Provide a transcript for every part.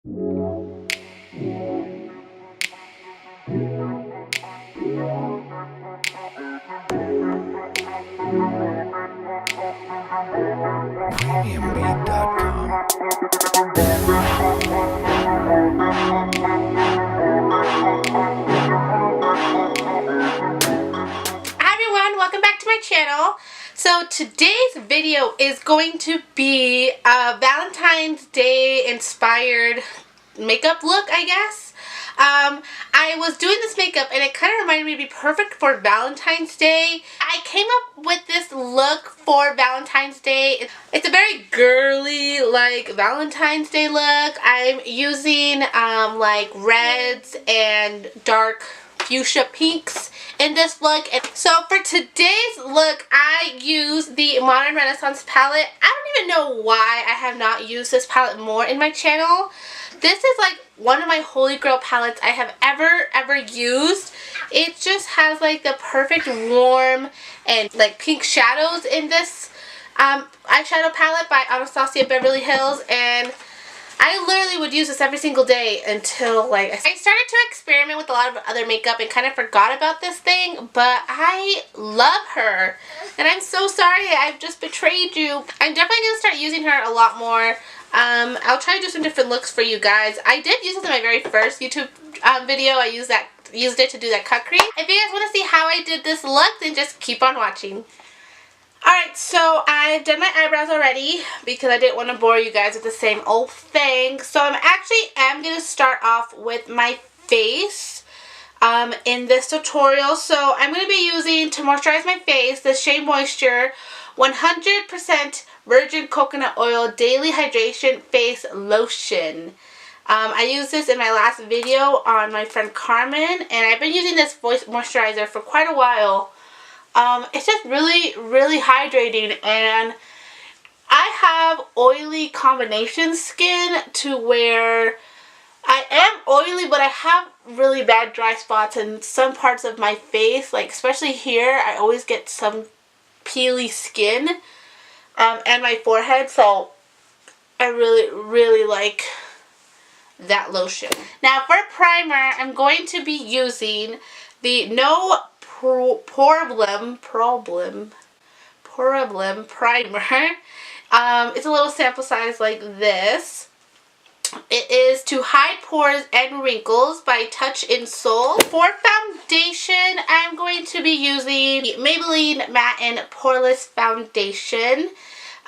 Welcome back to my channel. So today's video is going to be a Valentine's Day inspired makeup look, I guess. I was doing this makeup and it kind of reminded me to be perfect for Valentine's Day. I came up with this look for Valentine's Day. It's a very girly, like, Valentine's Day look. I'm using like reds and dark fuchsia pinks in this look. And so for today's look, I use the Modern Reissancce Palette. I don't even know why I have not used this palette more in my channel. This is like one of my holy grail palettes I have ever used. It just has like the perfect warm and like pink shadows in this eyeshadow palette by Anastasia Beverly Hills, and I literally would use this every single day until like I started to experiment with a lot of other makeup and kind of forgot about this thing, but I love her and I'm so sorry I've just betrayed you. I'm definitely going to start using her a lot more. I'll try to do some different looks for you guys. I did use this in my very first YouTube video. I used it to do that cut crease. If you guys want to see how I did this look, then just keep on watching. Alright, so I've done my eyebrows already because I didn't want to bore you guys with the same old thing. So I'm going to start off with my face in this tutorial. So I'm going to be using, to moisturize my face, the Shea Moisture 100% Virgin Coconut Oil Daily Hydration Face Lotion. I used this in my last video on my friend Carmen, and I've been using this moisturizer for quite a while. It's just really hydrating, and I have oily combination skin to where I am oily, but I have really bad dry spots in some parts of my face, like especially here. I always get some peely skin and my forehead, so I really like that lotion. Now for primer, I'm going to be using the No Problem primer. It's a little sample size like this. It is to hide pores and wrinkles by Touch in Soul. For foundation, I'm going to be using the Maybelline Matte and Poreless Foundation,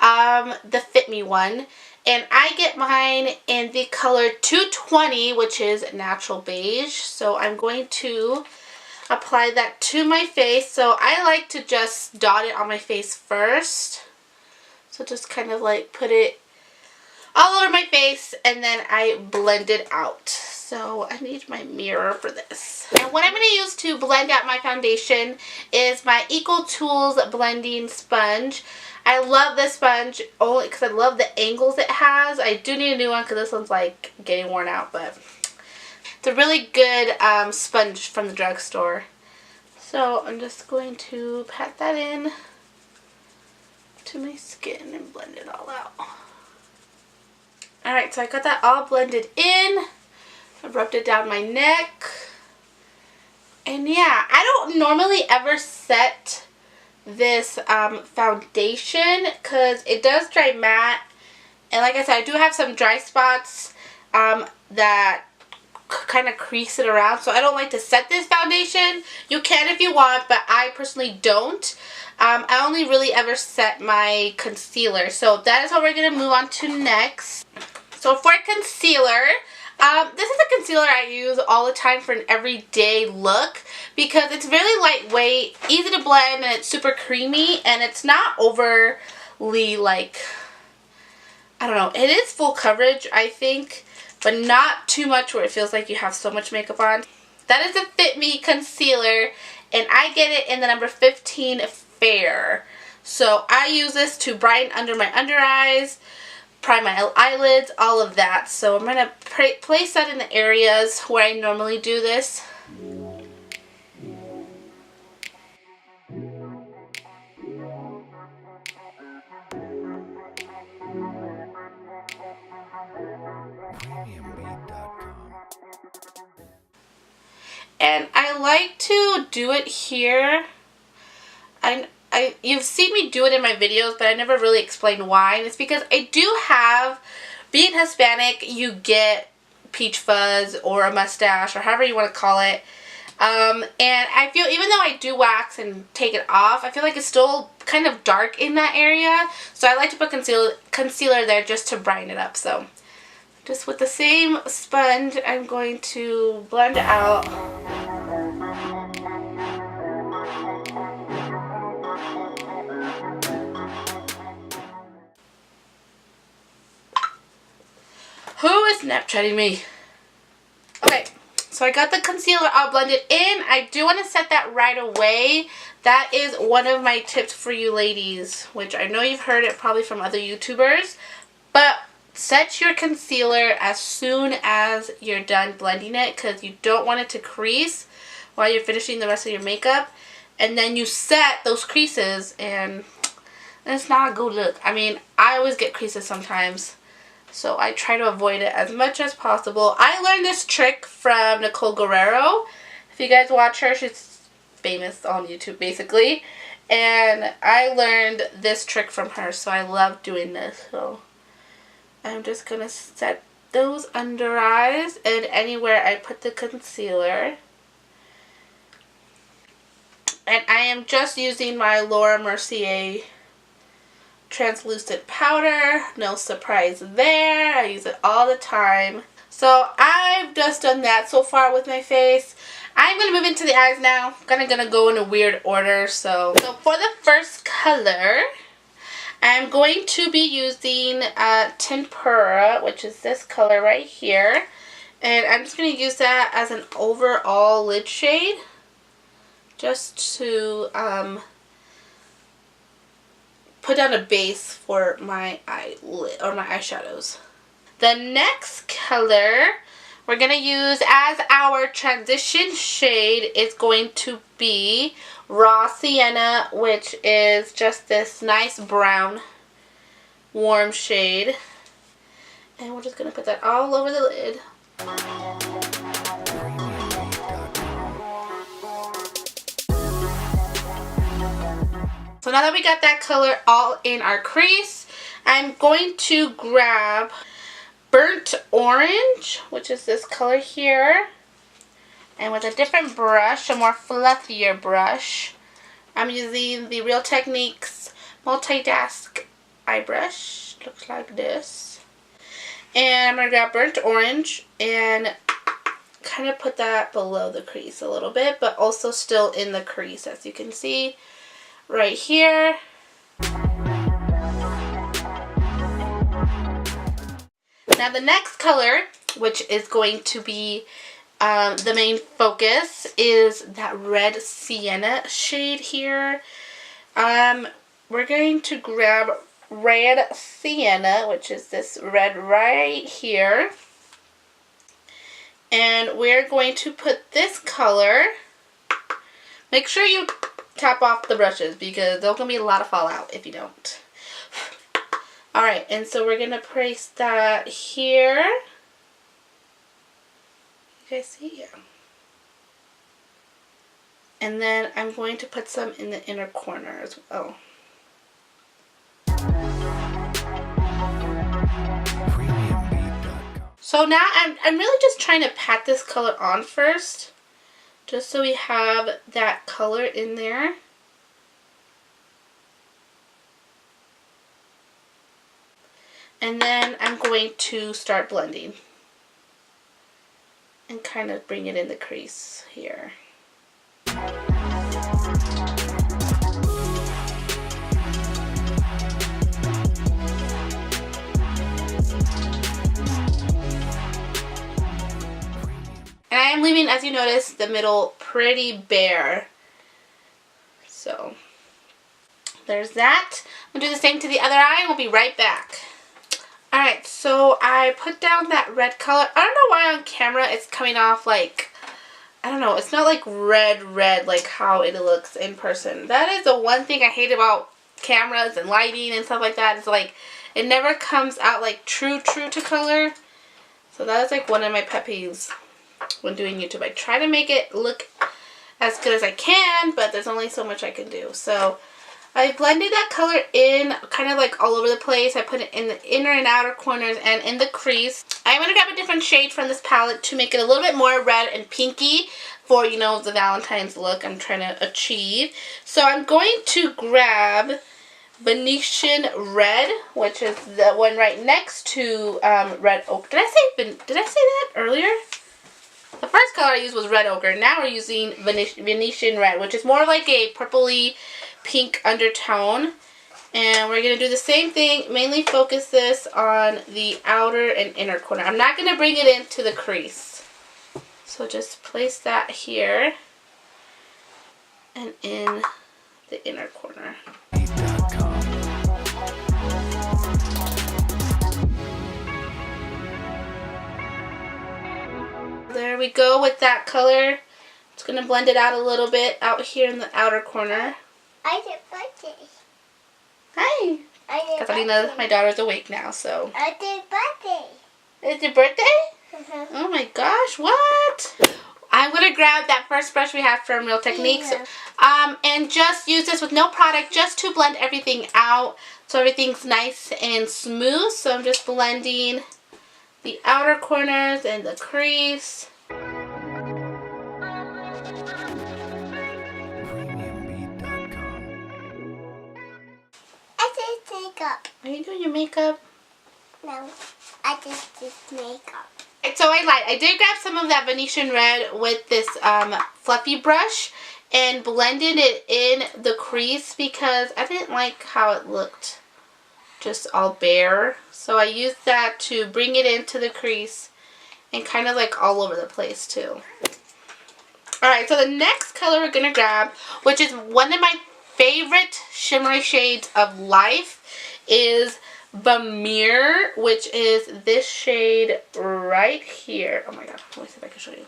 the Fit Me one. And I get mine in the color 220, which is natural beige. So I'm going to apply that to my face. So I like to just dot it on my face first. So just kind of like put it all over my face and then I blend it out. So I need my mirror for this. And what I'm going to use to blend out my foundation is my Eco Tools blending sponge. I love this sponge only because I love the angles it has. I do need a new one because this one's like getting worn out, but it's a really good sponge from the drugstore. So I'm just going to pat that in to my skin and blend it all out. Alright, so I got that all blended in. I rubbed it down my neck. And yeah, I don't normally ever set this foundation because it does dry matte. And like I said, I do have some dry spots that kind of crease it around, so I don't like to set this foundation. You can if you want, but I personally don't. I only really ever set my concealer, so that is what we're going to move on to next. So for concealer, this is a concealer I use all the time for an everyday look because it's really lightweight, easy to blend, and it's super creamy, and it's not overly like, I don't know, it is full coverage I think, but not too much where it feels like you have so much makeup on. That is a Fit Me concealer, and I get it in the number 15 Fair. So I use this to brighten under my under eyes, prime my eyelids, all of that. So I'm going to place that in the areas where I normally do this. And I like to do it here. You've seen me do it in my videos, but I never really explained why. And it's because I do have, being Hispanic, you get peach fuzz or a mustache or however you want to call it. And I feel, even though I do wax and take it off, I feel like it's still kind of dark in that area. So I like to put concealer there just to brighten it up. So just with the same sponge, I'm going to blend it out. Who is Snapchatting me? Okay, so I got the concealer all blended in. I do want to set that right away. That is one of my tips for you ladies, which I know you've heard it probably from other YouTubers, but set your concealer as soon as you're done blending it, because you don't want it to crease while you're finishing the rest of your makeup. And then you set those creases and it's not a good look. I mean, I always get creases sometimes, so I try to avoid it as much as possible. I learned this trick from Nicole Guerrero. If you guys watch her, she's famous on YouTube basically. And I learned this trick from her, so I love doing this. So I'm just going to set those under eyes and anywhere I put the concealer. And I am just using my Laura Mercier translucent powder. No surprise there. I use it all the time. So I've just done that so far with my face. I'm going to move into the eyes now. I'm going to go in a weird order. So for the first color, I'm going to be using Tempera, which is this color right here. And I'm just going to use that as an overall lid shade, just to put down a base for my eyelid or my eyeshadows. The next color we're going to use as our transition shade is going to be Raw Sienna, which is just this nice brown warm shade. And we're just going to put that all over the lid. So now that we got that color all in our crease, I'm going to grab Burnt Orange, which is this color here. And with a different brush, a more fluffier brush, I'm using the Real Techniques Multitask Eye Brush. Looks like this. And I'm going to grab Burnt Orange and kind of put that below the crease a little bit, but also still in the crease, as you can see right here. Now the next color, which is going to be the main focus, is that Red Sienna shade here. We're going to grab Red Sienna, which is this red right here. And we're going to put this color. Make sure you tap off the brushes because there's going to be a lot of fallout if you don't. Alright, and so we're going to place that here. You guys see? Yeah. And then I'm going to put some in the inner corner as well. So now I'm really just trying to pat this color on first, just so we have that color in there. And then I'm going to start blending and kind of bring it in the crease here. And I am leaving, as you notice, the middle pretty bare. So there's that. I'm going to do the same to the other eye and we'll be right back. Alright, so I put down that red color. I don't know why on camera it's coming off like, I don't know, it's not like red like how it looks in person. That is the one thing I hate about cameras and lighting and stuff like that. It's like, it never comes out like true to color. So that is like one of my pet peeves when doing YouTube. I try to make it look as good as I can, but there's only so much I can do. So I blended that color in kind of like all over the place. I put it in the inner and outer corners and in the crease. I'm going to grab a different shade from this palette to make it a little bit more red and pinky for, you know, the Valentine's look I'm trying to achieve. So I'm going to grab Venetian Red, which is the one right next to Red Ochre. Did I say that earlier? The first color I used was Red Ochre. Now we're using Venetian Red, which is more like a purpley pink undertone. And we're going to do the same thing, mainly focus this on the outer and inner corner. I'm not going to bring it into the crease. So just place that here and in the inner corner. There we go with that color. It's going to blend it out a little bit out here in the outer corner. I did birthday. Hi. Catalina, my daughter's awake now, so. I did birthday. It's your birthday? Oh my gosh, what? I'm going to grab that first brush we have from Real Techniques. Yeah. And just use this with no product just to blend everything out so everything's nice and smooth. So I'm just blending the outer corners and the crease. Makeup. Are you doing your makeup? No, I just did makeup. So I lied. I did grab some of that Venetian Red with this fluffy brush and blended it in the crease because I didn't like how it looked just all bare. So I used that to bring it into the crease and kind of like all over the place too. Alright, so the next color we're going to grab, which is one of my favorite shimmery shades of life, is Vermeer, which is this shade right here. Oh my god, let me see if I can show you.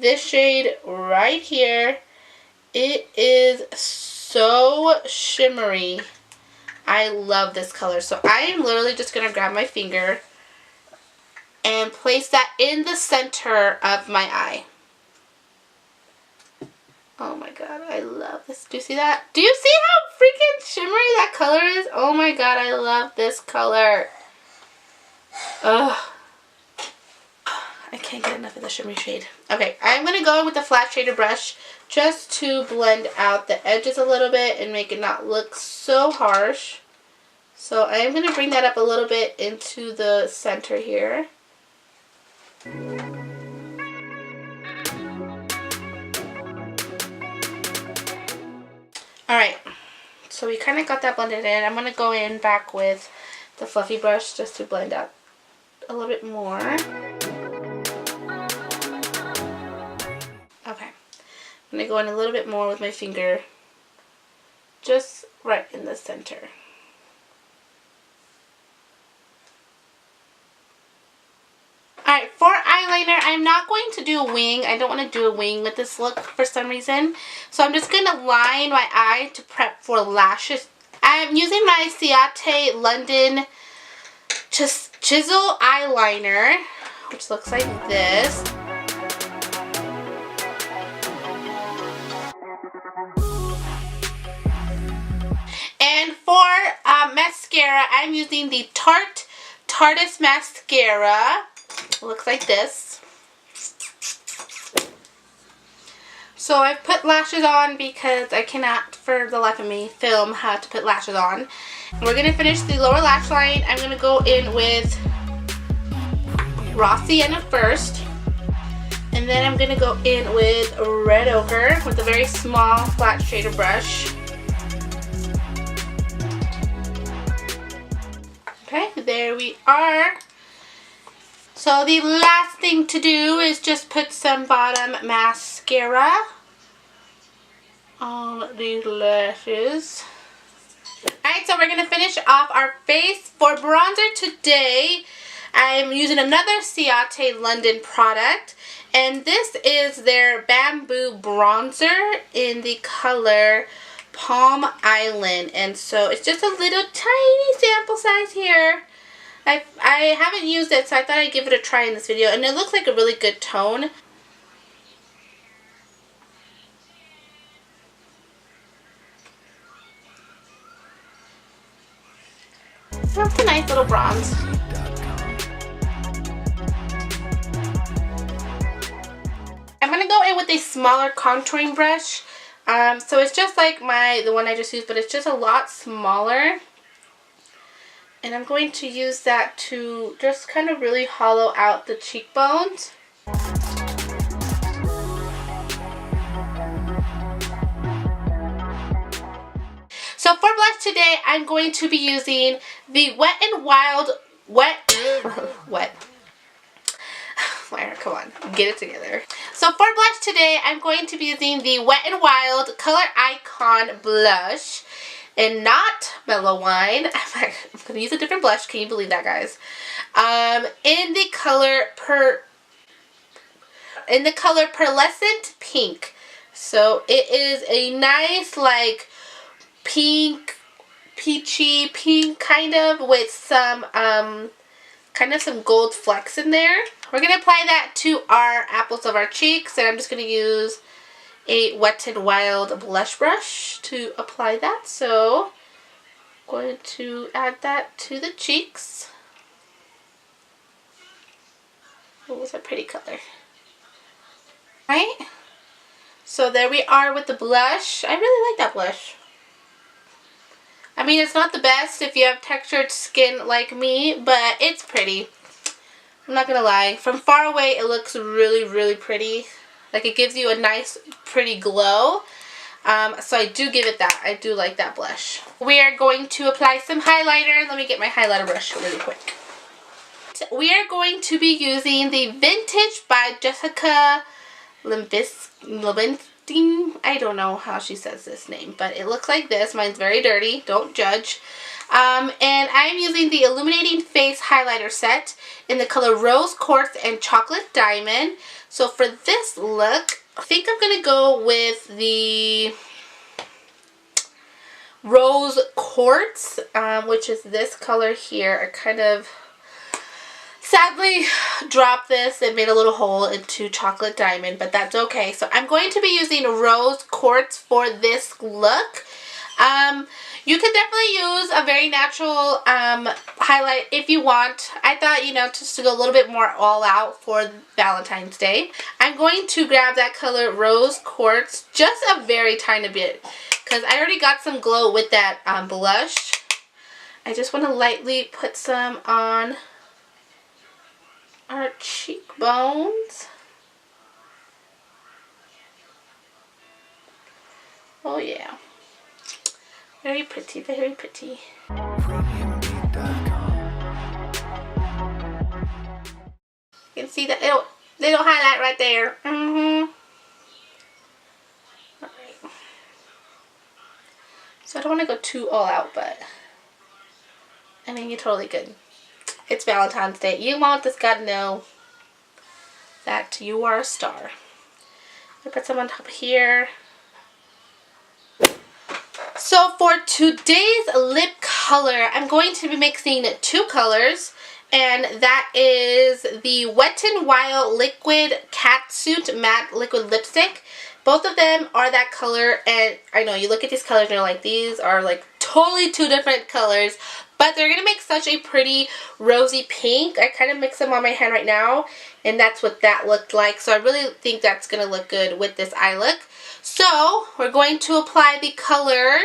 This shade right here. It is so shimmery. I love this color. So I am literally just going to grab my finger and place that in the center of my eye. Oh my god, I love this. Do you see that? Do you see how freaking shimmery that color is? Oh my god, I love this color. Ugh. I can't get enough of the shimmery shade. Okay, I'm going to go in with the flat shader brush just to blend out the edges a little bit and make it not look so harsh. So I am going to bring that up a little bit into the center here. Alright, so we kind of got that blended in. I'm going to go in back with the fluffy brush just to blend out a little bit more. Okay, I'm going to go in a little bit more with my finger, just right in the center. Alright, for eyeliner, I'm not going to do a wing. I don't want to do a wing with this look for some reason. So I'm just going to line my eye to prep for lashes. I'm using my Ciate London Chisel eyeliner, which looks like this. And for mascara, I'm using the Tarte's mascara. It looks like this. So I've put lashes on because I cannot for the life of me film how to put lashes on. We're going to finish the lower lash line. I'm going to go in with Raw Sienna first. And then I'm going to go in with Red Ochre with a very small flat shader brush. Okay, there we are. So the last thing to do is just put some bottom mascara on these lashes. Alright, so we're going to finish off our face. For bronzer today, I'm using another Ciate London product. And this is their Bamboo Bronzer in the color Palm Island. And so it's just a little tiny sample size here. I haven't used it, so I thought I'd give it a try in this video, and it looks like a really good tone. That's a nice little bronze. I'm gonna go in with a smaller contouring brush. So it's just like the one I just used, but it's just a lot smaller. And I'm going to use that to just kind of really hollow out the cheekbones. So for blush today, I'm going to be using the Wet n Wild Mayra, come on, get it together. So for blush today, I'm going to be using the Wet n Wild Color Icon blush, and not Mellow Wine. I'm going to use a different blush. Can you believe that, guys? In the color Pearlescent Pink. So it is a nice, like, pink, peachy pink kind of, with some kind of some gold flecks in there. We're going to apply that to our apples of our cheeks, and I'm just going to use a Wet n Wild blush brush to apply that. So I'm going to add that to the cheeks. Oh, it's a pretty color. Right? So there we are with the blush. I really like that blush. I mean, it's not the best if you have textured skin like me, but it's pretty. I'm not gonna lie. From far away, it looks really, really pretty. Like, it gives you a nice, pretty glow. So I do give it that. I do like that blush. We are going to apply some highlighter. Let me get my highlighter brush really quick. We are going to be using the Vintage by Jessica Levinstein. I don't know how she says this name, but it looks like this. Mine's very dirty. Don't judge. And I'm using the Illuminating Face Highlighter Set in the color Rose Quartz and Chocolate Diamond. So for this look, I think I'm going to go with the Rose Quartz, which is this color here. I kind of sadly dropped this and made a little hole into Chocolate Diamond, but that's okay. So I'm going to be using Rose Quartz for this look. You could definitely use a very natural highlight if you want. I thought, you know, just to go a little bit more all out for Valentine's Day. I'm going to grab that color Rose Quartz, just a very tiny bit, because I already got some glow with that blush. I just want to lightly put some on our cheekbones. Oh yeah. Very pretty, very pretty. You can see that little highlight right there. Alright. So I don't want to go too all out, but I mean, you're totally good. It's Valentine's Day. You want this guy to know that you are a star. I put some on top here. So for today's lip color, I'm going to be mixing two colors, and that is the Wet n Wild Liquid Catsuit Matte Liquid Lipstick. Both of them are that color, and I know you look at these colors and you're like, these are like totally two different colors, but they're going to make such a pretty rosy pink. I kind of mix them on my hand right now, and that's what that looked like. So I really think that's going to look good with this eye look. So we're going to apply the color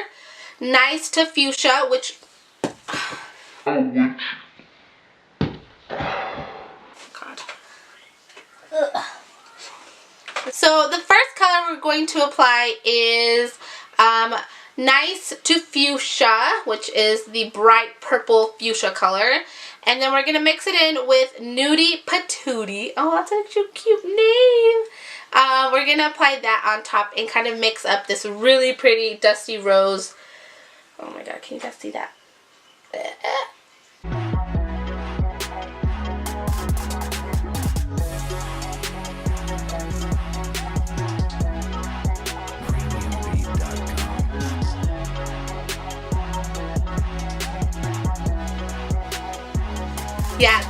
Nice to Fuchsia, which... God. Ugh. So the first color we're going to apply is Nice to Fuchsia, which is the bright purple fuchsia color. And then we're going to mix it in with Nudie Patootie. Oh, that's such a cute name. We're going to apply that on top and kind of mix up this really pretty dusty rose. Oh my god, can you guys see that?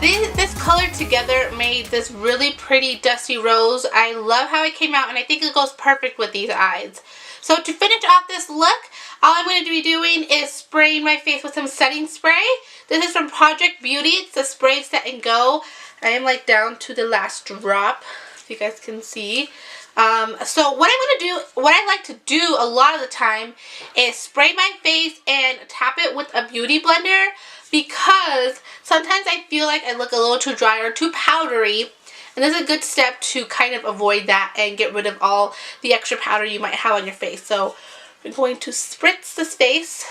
This color together made this really pretty dusty rose. I love how it came out, and I think it goes perfect with these eyes. So to finish off this look, all I'm going to be doing is spraying my face with some setting spray. This is from Project Beauty. It's the Spray Set and Go. I am like down to the last drop, if you guys can see. So what I'm going to do, what I like to do a lot of the time is spray my face and tap it with a beauty blender, because sometimes I feel like I look a little too dry or too powdery, and this is a good step to kind of avoid that and get rid of all the extra powder you might have on your face. So I'm going to spritz this face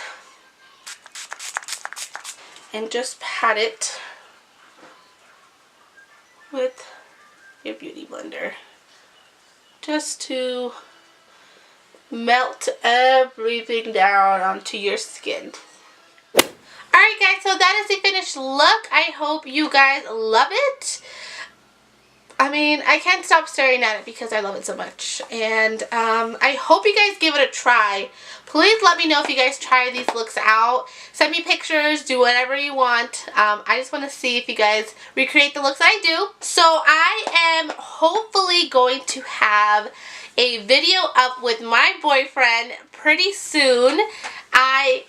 and just pat it with your beauty blender, just to melt everything down onto your skin. Alright guys, so that is the finished look. I hope you guys love it. I mean, I can't stop staring at it because I love it so much. And I hope you guys give it a try. Please let me know if you guys try these looks out. Send me pictures, do whatever you want. I just want to see if you guys recreate the looks that I do. So I am hopefully going to have a video up with my boyfriend pretty soon. I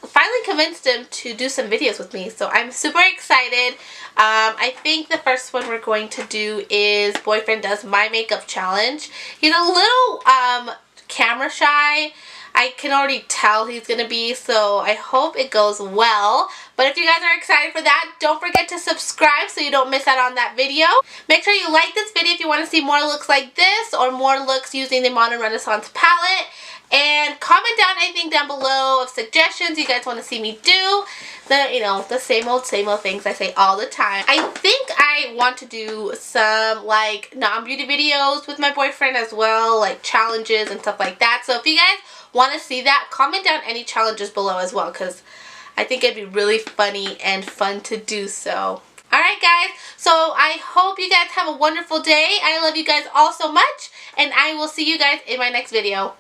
finally convinced him to do some videos with me, so I'm super excited. I think the first one we're going to do is Boyfriend Does My Makeup Challenge. He's a little camera shy. I can already tell he's going to be, so I hope it goes well. But if you guys are excited for that, don't forget to subscribe so you don't miss out on that video. Make sure you like this video if you want to see more looks like this or more looks using the Modern Renaissance palette. And comment down anything down below of suggestions you guys want to see me do. The same old things I say all the time. I think I want to do some like non-beauty videos with my boyfriend as well, like challenges and stuff like that. So if you guys want to see that, comment down any challenges below as well, because I think it'd be really funny and fun to do so. Alright guys, so I hope you guys have a wonderful day. I love you guys all so much, and I will see you guys in my next video.